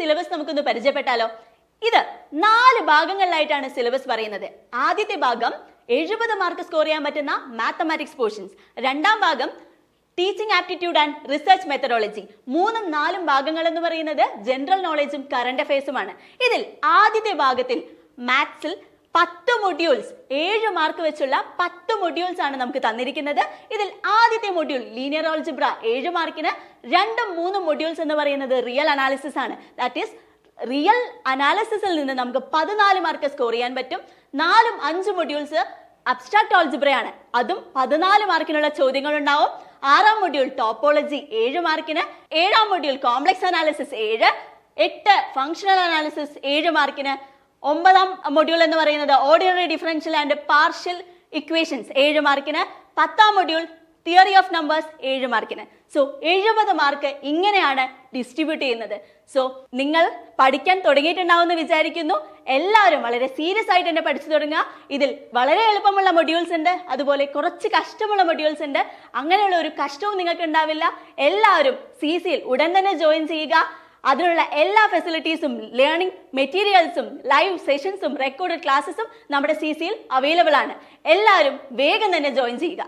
Syllabus നമുക്കൊന്ന് പരിചയപ്പെട്ടാലോ? ഇത് 4 ഭാഗങ്ങളിലായിട്ടാണ് syllabus പറയുന്നത്. ആദ്യത്തെ ഭാഗം 70 മാർക്ക് സ്കോർ ചെയ്യാൻ പറ്റുന്ന മാത്തമാറ്റിക്സ് പോർഷൻസ്, രണ്ടാം ഭാഗം teaching aptitude and research methodology, 3ഉം 4ഉം ഭാഗങ്ങൾ എന്ന് പറയുന്നത് ജനറൽ നോളജും കറണ്ട് അഫയേഴ്സുമാണ്. ഇതിൽ ആദ്യത്തെ ഭാഗത്തിൽ മാത്സിൽ 10 മൊഡ്യൂൾസ്, 7 മാർക്ക് വെച്ചുള്ള 10 മൊഡ്യൂൾസ് ആണ് നമുക്ക് തന്നിരിക്കുന്നത്. ഇതിൽ ആദ്യത്തെ മൊഡ്യൂൾ ലീനിയർ ആൾജിബ്ര 7 മാർക്കിന്, 2ഉം 3ഉം മൊഡ്യൂൾസ് എന്ന് പറയുന്നത് റിയൽ അനാലിസിസ് ആണ്. ദാറ്റ് ഈസ് റിയൽ അനാലിസിസിൽ നിന്ന് നമുക്ക് 14 മാർക്ക് സ്കോർ ചെയ്യാൻ പറ്റും. 4ഉം 5 മൊഡ്യൂൾസ് അബ്സ്ട്രാക്ട് ആൾജിബ്രയാണ്, അതും 14 മാർക്കിനുള്ള ചോദ്യങ്ങൾ ഉണ്ടാവും. 6ആം മൊഡ്യൂൾ ടോപ്പോളജി 7 മാർക്കിന്, 7ആം module complex analysis 7, 8 functional analysis 7 മാർക്കിന്, 9ആം മൊഡ്യൂൾ എന്ന് പറയുന്നത് ordinary differential and partial equations 7 മാർക്കിന്, 10ആം മൊഡ്യൂൾ തിയറി ഓഫ് നമ്പേഴ്സ് 7 മാർക്കിന്. സോ 70 മാർക്ക് ഇങ്ങനെയാണ് ഡിസ്ട്രിബ്യൂട്ട് ചെയ്യുന്നത്. സോ നിങ്ങൾ പഠിക്കാൻ തുടങ്ങിയിട്ടുണ്ടാവുമെന്ന് വിചാരിക്കുന്നു. എല്ലാവരും വളരെ സീരിയസ് ആയിട്ട് തന്നെ പഠിച്ചു തുടങ്ങുക. ഇതിൽ വളരെ എളുപ്പമുള്ള മൊഡ്യൂൾസ് ഉണ്ട്, അതുപോലെ കുറച്ച് കഷ്ടമുള്ള മൊഡ്യൂൾസ് ഉണ്ട്. അങ്ങനെയുള്ള ഒരു കഷ്ടവും നിങ്ങൾക്ക് ഉണ്ടാവില്ല. എല്ലാവരും CCയിൽ ഉടൻ തന്നെ ജോയിൻ ചെയ്യുക. അതിനുള്ള എല്ലാ ഫെസിലിറ്റീസും, ലേണിംഗ് മെറ്റീരിയൽസും, ലൈവ് സെഷൻസും, റെക്കോർഡഡ് ക്ലാസ്സസും നമ്മുടെ CCയിൽ അവൈലബിൾ ആണ്. എല്ലാവരും വേഗം തന്നെ ജോയിൻ ചെയ്യുക.